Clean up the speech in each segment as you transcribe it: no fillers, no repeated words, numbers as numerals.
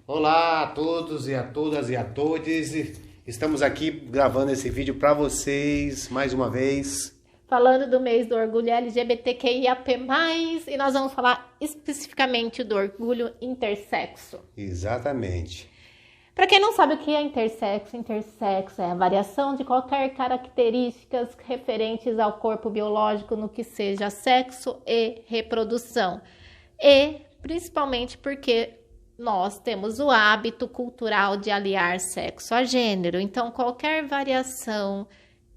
Olá a todos e a todas e a todos. Estamos aqui gravando esse vídeo para vocês mais uma vez. Falando do mês do orgulho LGBTQIAP+, e nós vamos falar especificamente do orgulho intersexo. Exatamente. Para quem não sabe o que é intersexo, intersexo é a variação de qualquer características referentes ao corpo biológico no que seja sexo e reprodução. E principalmente porque nós temos o hábito cultural de aliar sexo a gênero. Então, qualquer variação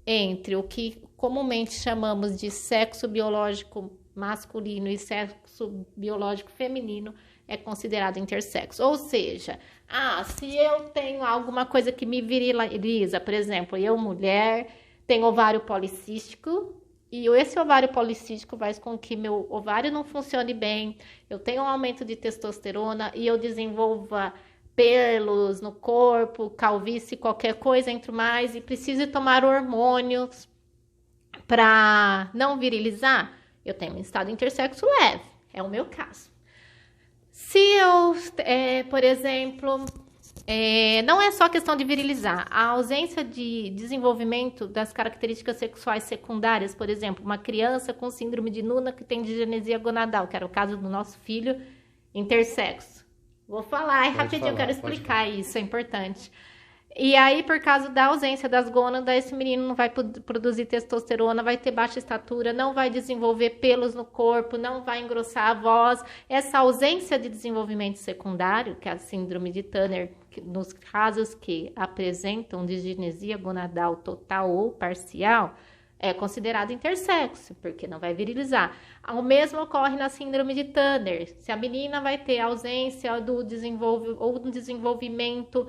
entre o que comumente chamamos de sexo biológico masculino e sexo biológico feminino é considerado intersexo. Ou seja, se eu tenho alguma coisa que me viriliza, por exemplo, eu, mulher, tenho ovário policístico, e esse ovário policístico faz com que meu ovário não funcione bem, eu tenho um aumento de testosterona e eu desenvolva pelos no corpo, calvície, qualquer coisa, entre mais, e preciso tomar hormônios para não virilizar, eu tenho um estado intersexo leve, é o meu caso. Se eu, por exemplo, não é só questão de virilizar, a ausência de desenvolvimento das características sexuais secundárias, por exemplo, uma criança com síndrome de Nuna que tem digenesia gonadal, que era o caso do nosso filho intersexo. Vou falar rapidinho, eu quero explicar isso, é importante. E aí, por causa da ausência das gônadas, esse menino não vai produzir testosterona, vai ter baixa estatura, não vai desenvolver pelos no corpo, não vai engrossar a voz. Essa ausência de desenvolvimento secundário, que é a síndrome de Turner, nos casos que apresentam disgenesia gonadal total ou parcial, é considerado intersexo, porque não vai virilizar. O mesmo ocorre na síndrome de Turner. Se a menina vai ter ausência do desenvolvimento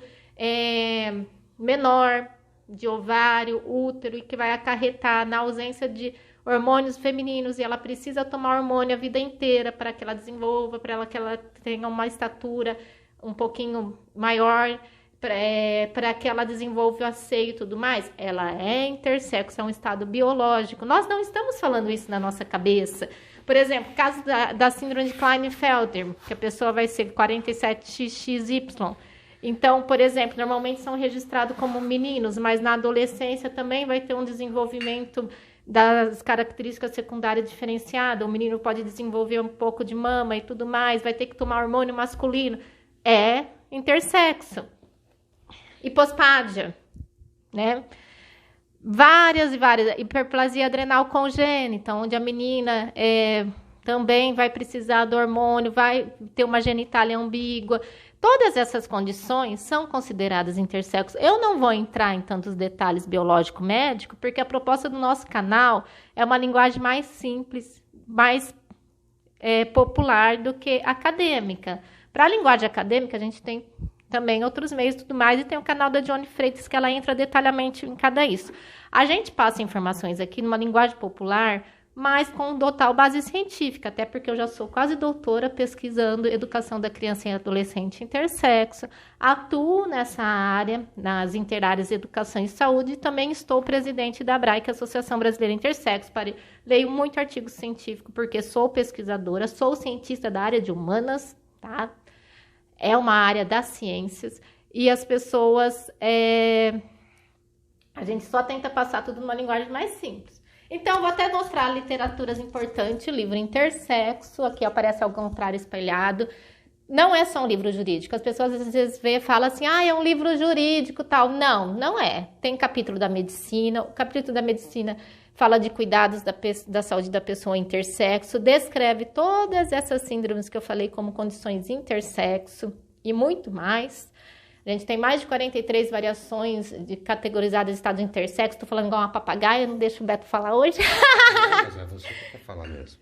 menor de ovário, útero, e que vai acarretar na ausência de hormônios femininos, e ela precisa tomar hormônio a vida inteira para que ela desenvolva, que ela tenha uma estatura um pouquinho maior, para que ela desenvolva o seio e tudo mais, ela é intersexo, é um estado biológico. Nós não estamos falando isso na nossa cabeça. Por exemplo, caso da síndrome de Klinefelter, que a pessoa vai ser 47XXY. Então, por exemplo, normalmente são registrados como meninos, mas na adolescência também vai ter um desenvolvimento das características secundárias diferenciadas. O menino pode desenvolver um pouco de mama e tudo mais, vai ter que tomar hormônio masculino. É intersexo. Hipospádia, né? Várias e várias. Hiperplasia adrenal congênita, onde a menina também vai precisar do hormônio, vai ter uma genitália ambígua. Todas essas condições são consideradas intersexo. Eu não vou entrar em tantos detalhes biológico-médico, porque a proposta do nosso canal é uma linguagem mais simples, mais popular do que acadêmica. Para a linguagem acadêmica, a gente tem também outros meios e tudo mais, e tem o canal da Johnny Freitas, que ela entra detalhadamente em cada isso. A gente passa informações aqui numa linguagem popular, mas com total base científica, até porque eu já sou quase doutora pesquisando educação da criança e adolescente intersexo, atuo nessa área, nas interáreas de educação e saúde, e também estou presidente da ABRAE, que é a Associação Brasileira Intersexo. Leio muito artigo científico, porque sou pesquisadora, sou cientista da área de humanas, tá? É uma área das ciências, e as pessoas, a gente só tenta passar tudo numa linguagem mais simples. Então, vou até mostrar literaturas importantes, o livro Intersexo, aqui aparece ao contrário espelhado. Não é só um livro jurídico, as pessoas às vezes falam assim, é um livro jurídico tal. Não, não é. Tem capítulo da medicina, o capítulo da medicina fala de cuidados da saúde da pessoa intersexo, descreve todas essas síndromes que eu falei como condições intersexo e muito mais. A gente tem mais de 43 variações categorizadas de estado intersexo. Tô falando igual uma papagaia, não deixo o Beto falar hoje. Mas é você que vai falar mesmo.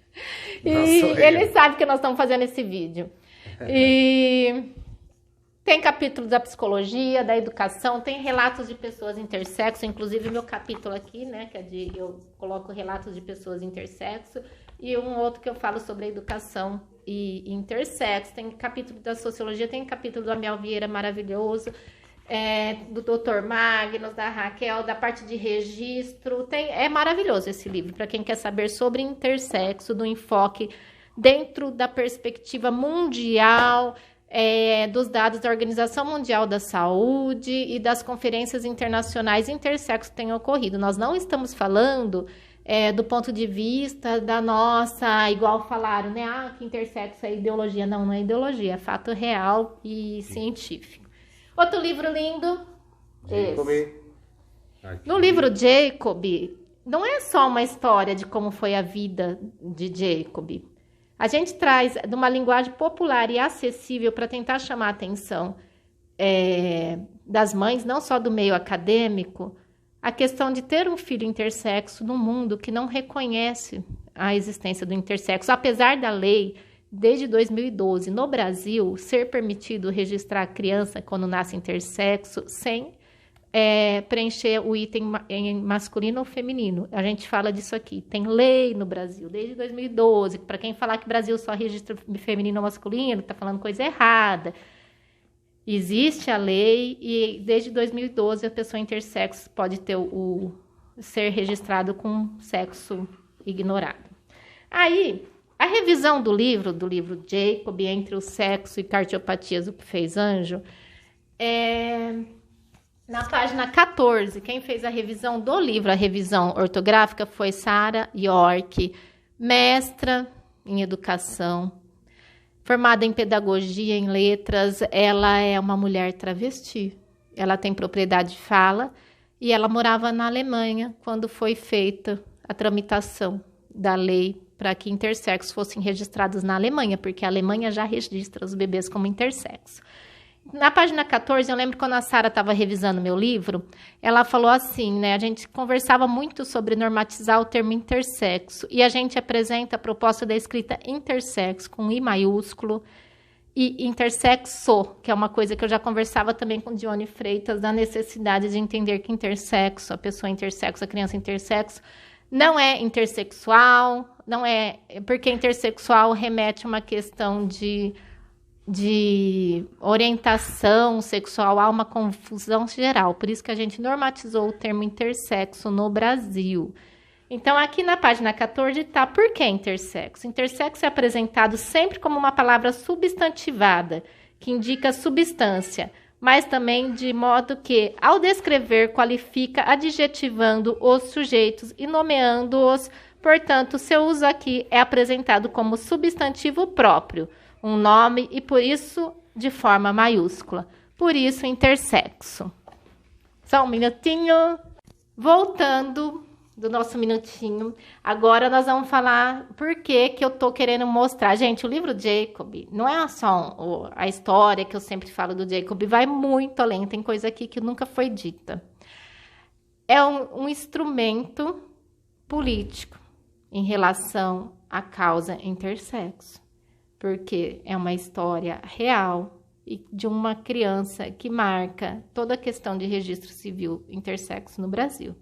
E ele sabe que nós estamos fazendo esse vídeo. E tem capítulo da psicologia, da educação, tem relatos de pessoas intersexo, inclusive meu capítulo aqui, né, que é eu coloco relatos de pessoas intersexo, e um outro que eu falo sobre a educação e intersexo. Tem capítulo da sociologia, tem capítulo do Amiel Vieira maravilhoso, do Dr. Magnus, da Raquel, da parte de registro. É maravilhoso esse livro, para quem quer saber sobre intersexo, do enfoque dentro da perspectiva mundial, dos dados da Organização Mundial da Saúde e das conferências internacionais intersexo que têm ocorrido. Nós não estamos falando do ponto de vista da nossa, igual falaram, né? Que intersexo é ideologia. Não, não é ideologia, é fato real e científico. Outro livro lindo. Jacob. No livro Jacob, não é só uma história de como foi a vida de Jacob. A gente traz de uma linguagem popular e acessível para tentar chamar a atenção das mães, não só do meio acadêmico, a questão de ter um filho intersexo num mundo que não reconhece a existência do intersexo, apesar da lei, desde 2012, no Brasil, ser permitido registrar a criança quando nasce intersexo sem preencher o item em masculino ou feminino. A gente fala disso aqui. Tem lei no Brasil, desde 2012. Para quem falar que o Brasil só registra feminino ou masculino, está falando coisa errada. Existe a lei e desde 2012 a pessoa intersexo pode ter ser registrado com sexo ignorado. Aí, a revisão do livro Jacob, Entre o Sexo e Cardiopatias, o que fez anjo, na página 14, quem fez a revisão do livro, a revisão ortográfica, foi Sara York, mestra em educação, formada em pedagogia, em letras. Ela é uma mulher travesti, ela tem propriedade de fala e ela morava na Alemanha quando foi feita a tramitação da lei para que intersexos fossem registrados na Alemanha, porque a Alemanha já registra os bebês como intersexo. Na página 14, eu lembro quando a Sara estava revisando meu livro, ela falou assim, né? A gente conversava muito sobre normatizar o termo intersexo e a gente apresenta a proposta da escrita intersexo com I maiúsculo e intersexo, que é uma coisa que eu já conversava também com Dione Freitas, da necessidade de entender que intersexo, a pessoa intersexo, a criança intersexo, não é intersexual, não é, porque intersexual remete a uma questão de orientação sexual, há uma confusão geral. Por isso que a gente normatizou o termo intersexo no Brasil. Então, aqui na página 14 está por que intersexo? Intersexo é apresentado sempre como uma palavra substantivada, que indica substância, mas também de modo que, ao descrever, qualifica adjetivando os sujeitos e nomeando-os. Portanto, seu uso aqui é apresentado como substantivo próprio, um nome e, por isso, de forma maiúscula. Por isso, intersexo. Só um minutinho. Voltando do nosso minutinho, agora nós vamos falar por que eu tô querendo mostrar. Gente, o livro Jacob não é só a história que eu sempre falo do Jacob, vai muito além, tem coisa aqui que nunca foi dita. É um instrumento político em relação à causa intersexo. Porque é uma história real e de uma criança que marca toda a questão de registro civil intersexo no Brasil.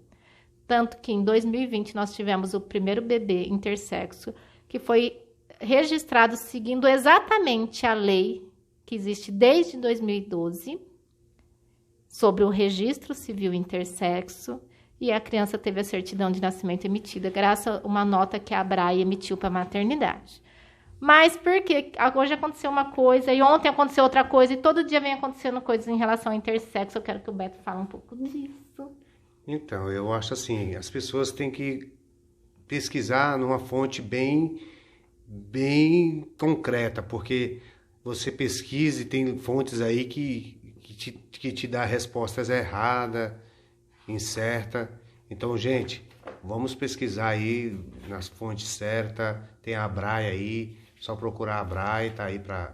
Tanto que em 2020 nós tivemos o primeiro bebê intersexo que foi registrado seguindo exatamente a lei que existe desde 2012 sobre o registro civil intersexo e a criança teve a certidão de nascimento emitida graças a uma nota que a ABRAE emitiu para a maternidade. Mas porque hoje aconteceu uma coisa e ontem aconteceu outra coisa e todo dia vem acontecendo coisas em relação ao intersexo. Eu quero que o Beto fale um pouco disso. Então, eu acho assim, as pessoas têm que pesquisar numa fonte bem concreta, porque você pesquisa e tem fontes aí que te dá respostas erradas, incertas. Então, gente, vamos pesquisar aí nas fontes certas, tem a ABRAE aí. Só procurar a ABRAE, tá aí para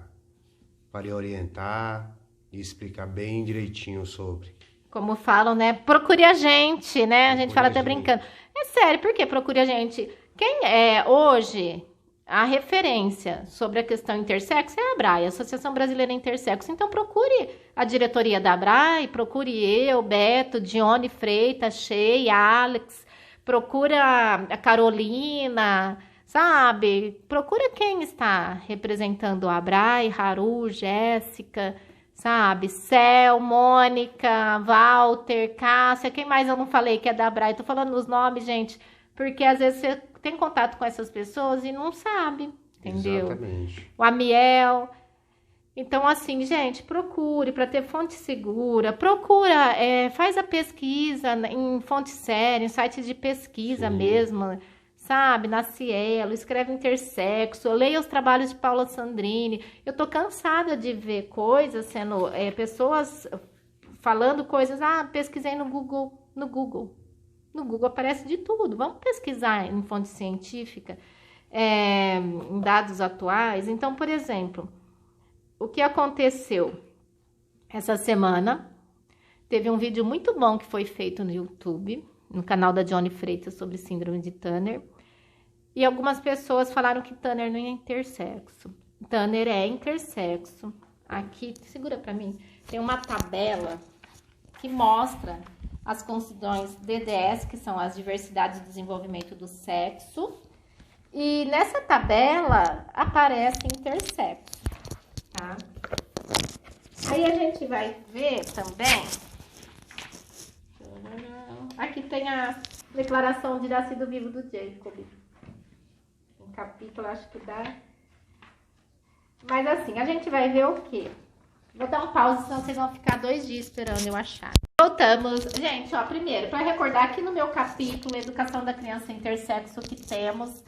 lhe orientar e explicar bem direitinho sobre. Como falam, né? Procure a gente, né? A gente fala até brincando. É sério, por que procure a gente? Quem é hoje a referência sobre a questão intersexo é a ABRAE, a Associação Brasileira Intersexo. Então procure a diretoria da ABRAE, procure eu, Beto, Dione Freitas, Shea, Alex, procura a Carolina, sabe? Procura quem está representando a ABRAE, Haru, Jéssica, sabe? Cel, Mônica, Walter, Cássia, quem mais eu não falei que é da ABRAE? Tô falando os nomes, gente, porque às vezes você tem contato com essas pessoas e não sabe, entendeu? Exatamente. O Amiel. Então, assim, gente, procure para ter fonte segura, procura, faz a pesquisa em fonte séria, em sites de pesquisa mesmo, sabe? Na Cielo, escreve intersexo, leia os trabalhos de Paula Sandrini. Eu tô cansada de ver coisas sendo, pessoas falando coisas, pesquisei no Google. No Google aparece de tudo. Vamos pesquisar em fonte científica, em dados atuais. Então, por exemplo, o que aconteceu essa semana? Teve um vídeo muito bom que foi feito no YouTube, no canal da Johnny Freitas, sobre síndrome de Turner. E algumas pessoas falaram que Turner não é intersexo. Turner é intersexo. Aqui, segura pra mim, tem uma tabela que mostra as condições DDS, que são as diversidades de desenvolvimento do sexo. E nessa tabela aparece intersexo. Tá? Aí a gente vai ver também, aqui tem a declaração de nascido vivo do Jacob, um capítulo, acho que dá, mas assim, a gente vai ver o quê? Vou dar um pause, senão vocês vão ficar 2 dias esperando eu achar. Voltamos, gente, ó, primeiro, para recordar aqui no meu capítulo Educação da Criança Intersexo que temos,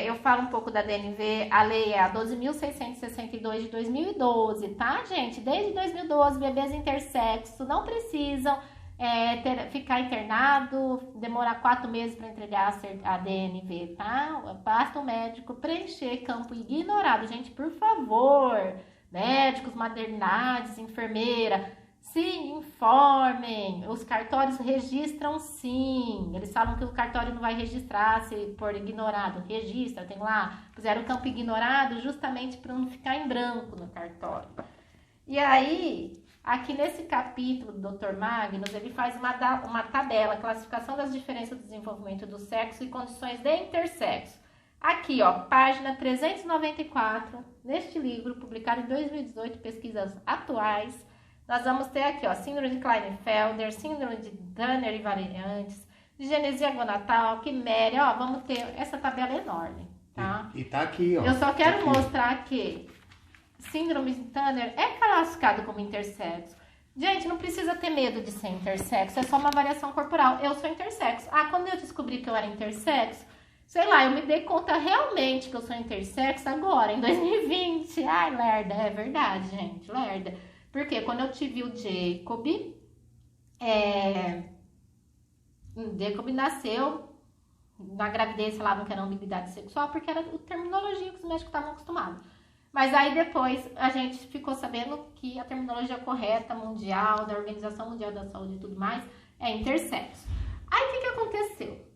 eu falo um pouco da DNV, a lei é a 12.662 de 2012, tá, gente? Desde 2012, bebês intersexo não precisam ficar internado, demorar 4 meses para entregar a DNV, tá? Basta o médico preencher campo ignorado. Gente, por favor, médicos, maternidades, enfermeira, se informem, os cartórios registram sim, eles falam que o cartório não vai registrar se for ignorado, registra, tem lá, puseram o campo ignorado justamente para não ficar em branco no cartório. E aí, aqui nesse capítulo do Dr. Magnus, ele faz uma tabela, classificação das diferenças do desenvolvimento do sexo e condições de intersexo. Aqui, ó, página 394, neste livro, publicado em 2018, pesquisas atuais, nós vamos ter aqui, ó, síndrome de Klinefelter, síndrome de Turner e variantes, digenesia gonatal, quiméria, ó, vamos ter essa tabela enorme, tá? E tá aqui, ó. Eu só quero mostrar que síndrome de Turner é classificado como intersexo. Gente, não precisa ter medo de ser intersexo, é só uma variação corporal. Eu sou intersexo. Quando eu descobri que eu era intersexo, sei lá, eu me dei conta realmente que eu sou intersexo agora, em 2020. Ai, lerda, é verdade, gente, lerda. Porque quando eu tive o Jacob, Jacob nasceu, na gravidez falavam que era ambiguidade sexual, porque era a terminologia que os médicos estavam acostumados. Mas aí depois a gente ficou sabendo que a terminologia correta mundial, da Organização Mundial da Saúde e tudo mais, é intersexo. Aí o que aconteceu?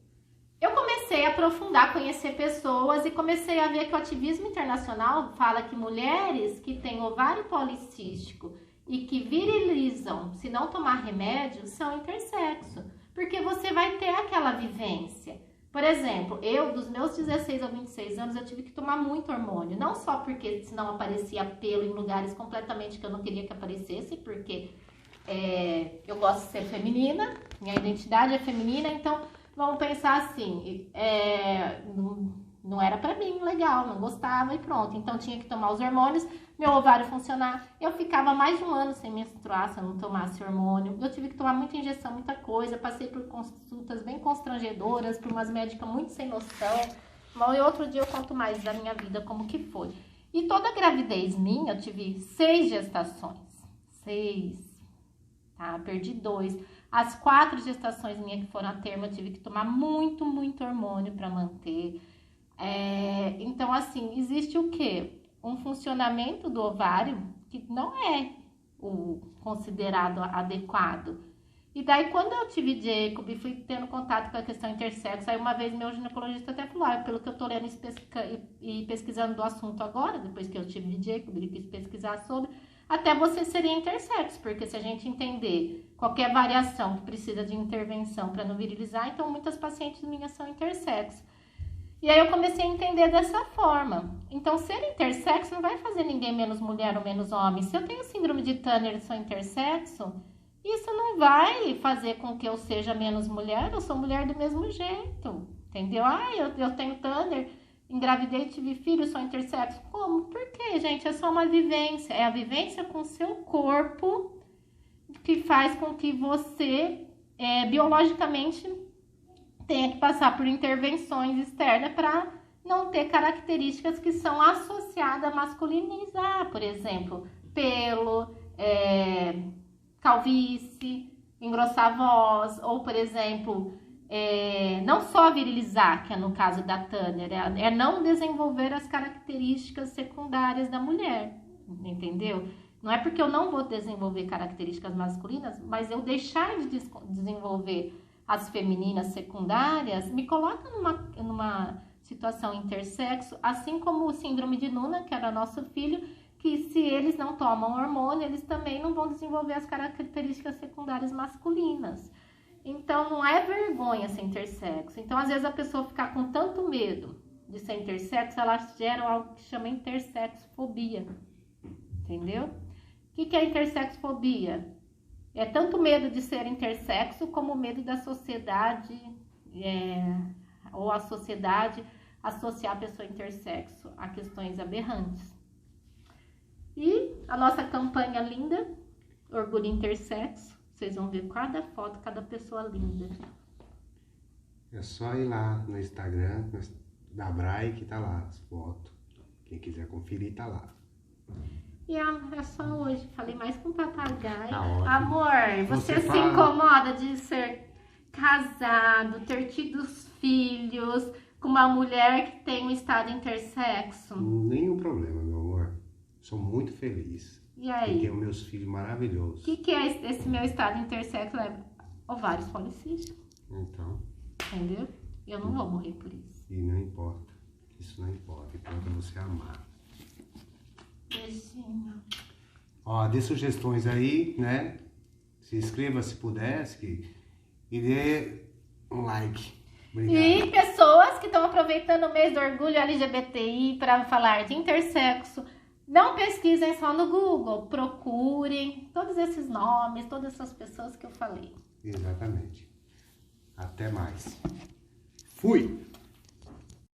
Eu comecei a aprofundar, conhecer pessoas e comecei a ver que o ativismo internacional fala que mulheres que têm ovário policístico e que virilizam se não tomar remédio são intersexo, porque você vai ter aquela vivência. Por exemplo, eu, dos meus 16 a 26 anos, eu tive que tomar muito hormônio. Não só porque senão aparecia pelo em lugares completamente que eu não queria que aparecesse, porque eu gosto de ser feminina, minha identidade é feminina, então vamos pensar assim, não era pra mim legal, não gostava e pronto. Então tinha que tomar os hormônios, meu ovário funcionar. Eu ficava mais de 1 ano sem menstruar se eu não tomasse hormônio. Eu tive que tomar muita injeção, muita coisa. Passei por consultas bem constrangedoras, por umas médicas muito sem noção. Bom, e outro dia eu conto mais da minha vida, como que foi. E toda gravidez minha, eu tive 6 gestações. 6, tá? Perdi 2. As 4 gestações minhas que foram a termo, eu tive que tomar muito, muito hormônio para manter. Então, assim, existe o quê? Um funcionamento do ovário que não é o considerado adequado. E daí, quando eu tive Jacob e fui tendo contato com a questão intersexo, aí uma vez meu ginecologista até falou, pelo que eu tô lendo e pesquisando do assunto agora, depois que eu tive Jacob, ele quis pesquisar sobre, até você seria intersexo, porque se a gente entender qualquer variação que precisa de intervenção para não virilizar, então muitas pacientes minhas são intersexo. E aí eu comecei a entender dessa forma. Então, ser intersexo não vai fazer ninguém menos mulher ou menos homem. Se eu tenho síndrome de Turner e sou intersexo, isso não vai fazer com que eu seja menos mulher, eu sou mulher do mesmo jeito, entendeu? Eu tenho Turner, Engravidei, tive filho, sou intersexo. Como? Por quê, gente? É só uma vivência. É a vivência com o seu corpo que faz com que você, biologicamente, tenha que passar por intervenções externas para não ter características que são associadas a masculinizar. Por exemplo, pelo, calvície, engrossar a voz, ou, por exemplo... não só virilizar, que é no caso da Tânia, é não desenvolver as características secundárias da mulher, entendeu? Não é porque eu não vou desenvolver características masculinas, mas eu deixar de desenvolver as femininas secundárias me coloca numa situação intersexo, assim como o síndrome de Noonan, que era nosso filho, que se eles não tomam hormônio, eles também não vão desenvolver as características secundárias masculinas. Então, não é vergonha ser intersexo. Então, às vezes, a pessoa ficar com tanto medo de ser intersexo, ela gera algo que chama intersexofobia. Entendeu? O que é intersexofobia? É tanto medo de ser intersexo como medo da sociedade, ou a sociedade associar a pessoa intersexo a questões aberrantes. E a nossa campanha linda, Orgulho Intersexo. Vocês vão ver cada foto, cada pessoa linda. É só ir lá no Instagram da Brai que tá lá as fotos. Quem quiser conferir, tá lá. E é só hoje. Falei mais com o papagaio. Tá ótimo. Amor, você se incomoda de ser casado, ter tido filhos com uma mulher que tem um estado intersexo? Nenhum problema, meu amor. Sou muito feliz. E aí? E tenho meus filhos maravilhosos. O que é esse meu estado intersexo? É ovários policísticos. Então. Entendeu? Eu não vou morrer por isso. E não importa. Isso não importa. Importa você amar. Beijinho. Ó, dê sugestões aí, né? Se inscreva se puder. E dê um like. Obrigado. E pessoas que estão aproveitando o mês do orgulho LGBTI para falar de intersexo. Não pesquisem só no Google, procurem todos esses nomes, todas essas pessoas que eu falei. Exatamente. Até mais. Fui!